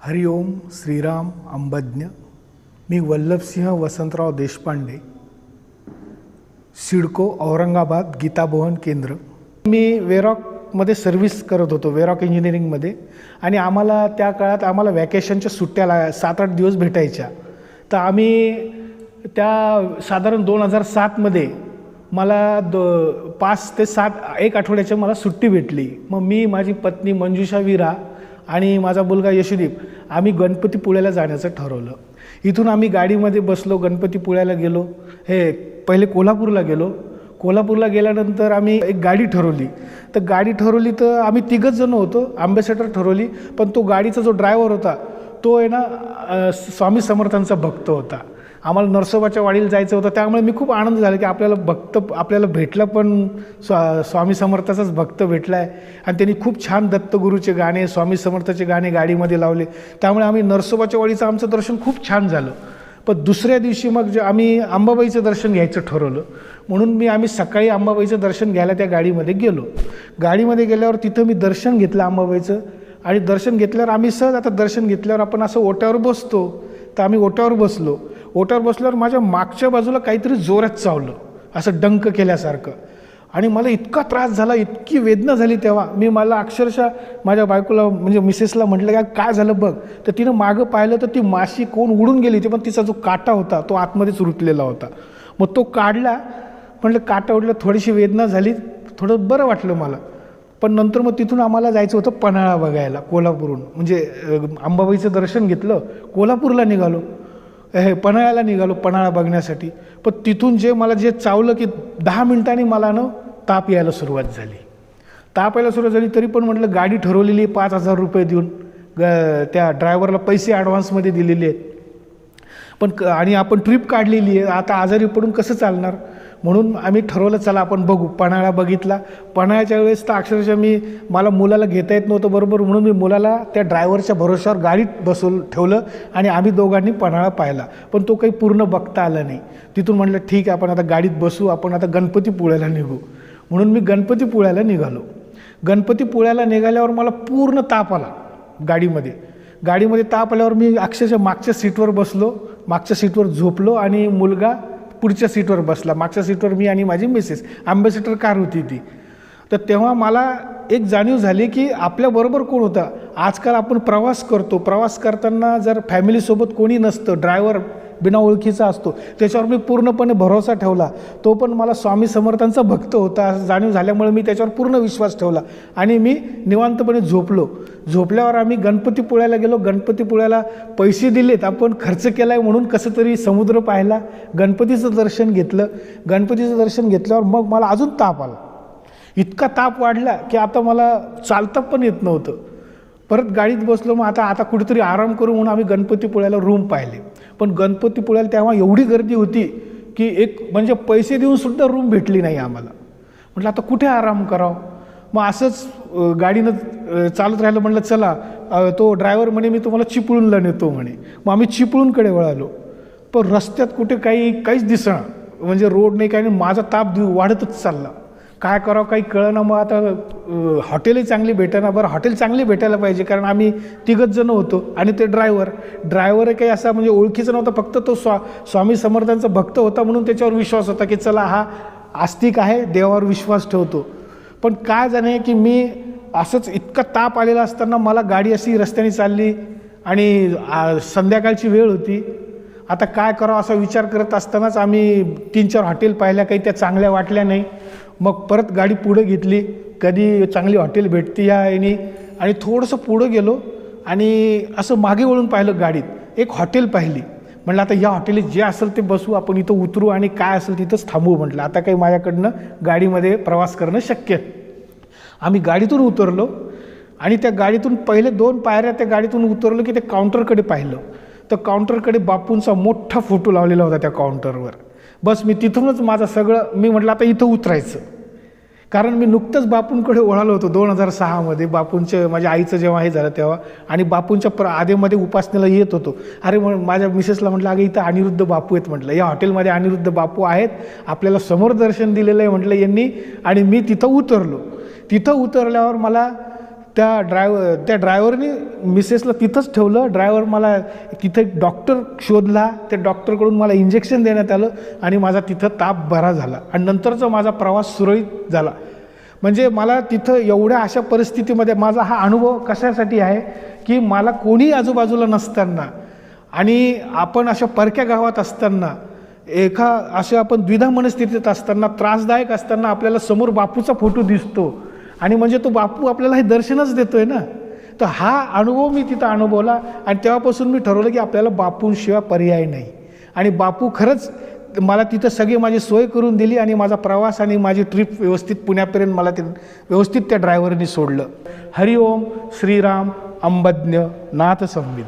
हरिओम श्रीराम अंबज्ञ। मी वल्लभसिंह वसंतराव देशपांडे, सिडको औरंगाबाद गीताभवन केंद्र। मी वेरॉकमध्ये सर्व्हिस करत होतो, वेरॉक इंजिनिअरिंगमध्ये, आणि आम्हाला त्या काळात वॅकेशनच्या सुट्ट्या 7-8 दिवस भेटायच्या। तर आम्ही त्या साधारण 2007मध्ये मला 5 ते 7 एक आठवड्याची मला सुट्टी भेटली। मग मी, माझी पत्नी मंजुषा विरा आणि माझा मुलगा यशदीप आम्ही गणपतीपुळ्याला जाण्याचं ठरवलं। इथून आम्ही गाडीमध्ये बसलो, गणपतीपुळ्याला गेलो। पहिले कोल्हापूरला गेलो। कोल्हापूरला गेल्यानंतर आम्ही एक गाडी ठरवली। तर आम्ही 3 जण होतो, अँबॅसेडर ठरवली। पण तो गाडीचा जो ड्रायव्हर होता तो आहे ना स्वामी समर्थांचा भक्त होता। आम्हाला नरसोबाच्या वाडीला जायचं होतं, त्यामुळे मी खूप आनंद झाला की आपल्याला भेटला, पण स्वामी समर्थाचाच भक्त भेटला आहे। आणि त्यांनी खूप छान दत्तगुरूचे गाणे, स्वामी समर्थाचे गाणे गाडीमध्ये लावले। त्यामुळे आम्ही नरसोबाच्या वाडीचं आमचं दर्शन खूप छान झालं। पण दुसऱ्या दिवशी मग आम्ही अंबाबाईचं दर्शन घ्यायचं ठरवलं, म्हणून आम्ही सकाळी अंबाबाईचं दर्शन घ्यायला त्या गाडीमध्ये गेलो। गाडीमध्ये गेल्यावर तिथं मी दर्शन घेतलं अंबाबाईचं, आणि दर्शन घेतल्यावर आम्ही सहज आता दर्शन घेतल्यावर आपण असं ओट्यावर बसतो, तर आम्ही ओट्यावर बसलो। ओट्यावर बसल्यावर माझ्या मागच्या बाजूला काहीतरी जोरात चावलं, असं डंक केल्यासारखं, आणि मला इतका त्रास झाला, इतकी वेदना झाली। तेव्हा मला अक्षरशः माझ्या बायकोला म्हणजे मिसेसला म्हटलं की काय झालं बघ। तर तिनं मागं पाहिलं तर ती माशी कोण उडून गेली होती, पण तिचा जो काटा होता तो आतमध्येच रुतलेला होता। मग तो काढला, म्हटलं काटा उडला, थोडीशी वेदना झाली, थोडं बरं वाटलं मला। पण नंतर मग तिथून आम्हाला जायचं होतं पन्हाळा बघायला, कोल्हापूरहून। म्हणजे अंबाबाईचं दर्शन घेतलं, कोल्हापूरला निघालो, पन्हाळ्याला निघालो पन्हाळा बघण्यासाठी। पण तिथून मला चावलं की 10 मिनिटांनी मला ताप यायला सुरुवात झाली। तरी पण म्हटलं गाडी ठरवलेली 5,000 रुपये देऊन, त्या ड्रायव्हरला पैसे ॲडव्हान्समध्ये दिलेले आहेत, पण आणि आपण ट्रिप काढलेली आहे, आता आजारी पडून कसं चालणार। म्हणून आम्ही ठरवलं चला आपण बघू। पन्हाळा बघितला। पन्हाळ्याच्या वेळेस तर अक्षरशः मला मुलाला घेता येत नव्हतं बरोबर, म्हणून मी मुलाला त्या ड्रायव्हरच्या भरोश्यावर गाडीत ठेवलं, आणि आम्ही दोघांनी पन्हाळा पाहिला। पण तो काही पूर्ण बघता आला नाही। तिथून म्हटलं ठीक आहे, आपण आता गाडीत बसू, आपण आता गणपतीपुळ्याला निघू। म्हणून मी गणपतीपुळ्याला निघालो। गणपतीपुळ्याला निघाल्यावर मला पूर्ण ताप आला गाडीमध्ये ताप आल्यावर मी अक्षरशः मागच्या सीटवर बसलो, मागच्या सीटवर झोपलो, आणि मुलगा पुढच्या सीटवर बसला। मागच्या सीटवर मी आणि माझी मिसेस, अँबॅसेडर कार होती ती। तर तेव्हा मला एक जाणीव झाली की आपल्याबरोबर कोण होता। आजकाल आपण प्रवास करतो, प्रवास करताना जर फॅमिलीसोबत कोणी नसतं, ड्रायव्हर बिना ओळखीचा असतो, त्याच्यावर मी पूर्णपणे भरोसा ठेवला। तो पण मला स्वामी समर्थांचा भक्त होता असं जाणीव झाल्यामुळे मी त्याच्यावर पूर्ण विश्वास ठेवला, आणि मी निवांतपणे झोपल्यावर आम्ही गणपतीपुळ्याला गेलो। गणपतीपुळ्याला पैसे दिलेत, आपण खर्च केला आहे म्हणून कसं तरी समुद्र पाहिला, गणपतीचं दर्शन घेतलं। गणपतीचं दर्शन घेतल्यावर मग मला अजून ताप आला, इतका ताप वाढला की आता मला चालता पण येत नव्हतं। परत गाडीत बसलो, मग आता कुठेतरी आराम करू म्हणून आम्ही गणपतीपुळ्याला रूम पाहिले। पण गणपतीपुळ्याला तेव्हा एवढी गर्दी होती की म्हणजे पैसे देऊन सुद्धा रूम भेटली नाही आम्हाला। म्हटलं आता कुठे आराम करावं। मग असंच गाडीनं चालत राहिलं। म्हटलं चला, तो ड्रायव्हर म्हणे मी तुम्हाला चिपळूणला नेतो म्हणे। मग आम्ही चिपळूणकडे वळालो, पण रस्त्यात कुठे काहीच दिसणार, म्हणजे रोड नाही, काही नाही। माझा ताप वाढतच चालला, काय करावं काही कळना। मग आता हॉटेलही चांगली भेटेना। बरं, हॉटेल चांगली भेटायला पाहिजे, कारण आम्ही 3 जण होतो, आणि ते ड्रायव्हर काही असा म्हणजे ओळखीचा नव्हता, फक्त तो स्वामी समर्थांचा भक्त होता, म्हणून त्याच्यावर विश्वास होता की चला हा आस्तिक आहे, देवावर विश्वास ठेवतो। पण काय जाणे की मी असंच इतका ताप आलेला असताना मला गाडी अशी रस्त्याने चालली, आणि संध्याकाळची वेळ होती। आता काय करावं असा विचार करत असतानाच आम्ही 3-4 हॉटेल पाहिल्या, काही त्या चांगल्या वाटल्या नाही। मग परत गाडी पुढे घेतली, कधी चांगली हॉटेल भेटते या याने, आणि थोडंसं पुढं गेलो, आणि असं मागे वळून पाहिलं, गाडीत एक हॉटेल पाहिली। म्हटलं आता या हॉटेलीत जे असेल ते बसू, आपण इथं उतरू, आणि काय असेल तिथंच थांबू। म्हटलं आता काही माझ्याकडनं गाडीमध्ये प्रवास करणं शक्य। आम्ही गाडीतून उतरलो, आणि त्या गाडीतून पहिले 2 पायऱ्या त्या गाडीतून उतरलो की त्या काउंटरकडे पाहिलं, तर काउंटरकडे बापूंचा मोठा फोटो लावलेला होता त्या काउंटरवर। बस मी तिथूनच मी म्हटलं आता इथं उतरायचं, कारण मी नुकतंच बापूंकडे ओळालो होतो 2006मध्ये, माझ्या आईचं जेव्हा हे झालं तेव्हा, आणि बापूंच्या आधेमध्ये उपासनेला येत होतो। अरे माझ्या मिसेसला म्हटलं अगं इथं अनिरुद्ध बापू आहेत, म्हटलं या हॉटेलमध्ये अनिरुद्ध बापू आहेत, आपल्याला समोर दर्शन दिलेलं आहे म्हटलं यांनी। आणि मी तिथं उतरलो। तिथं उतरल्यावर मला त्या ड्रायव्हरनी मिसेसला तिथंच ठेवलं. ड्रायव्हर मला तिथं एक डॉक्टर शोधला, त्या डॉक्टरकडून मला इंजेक्शन देण्यात आलं आणि माझा तिथं ताप बरा झाला आणि नंतरचा माझा प्रवास सुरळीत झाला. म्हणजे मला तिथं एवढ्या अशा परिस्थितीमध्ये माझा हा अनुभव कशासाठी आहे की मला कोणी आजूबाजूला नसताना आणि आपण अशा परक्या गावात असताना, अशा आपण द्विधा मनस्थितीत असताना, त्रासदायक असताना आपल्याला समोर बापूचा फोटो दिसतो आणि म्हणजे तो बापू आपल्याला हे दर्शनच देतोय ना. तर हा अनुभव मी तिथं अनुभवला आणि तेव्हापासून मी ठरवलं की आपल्याला बापूंशिवाय पर्याय नाही. आणि बापू खरंच मला तिथं सगळी माझी सोय करून दिली आणि माझा प्रवास आणि माझी ट्रिप व्यवस्थित पुण्यापर्यंत मला ते व्यवस्थित त्या ड्रायव्हरनी सोडलं. हरिओम श्रीराम अंबज्ञ नाथ संविद.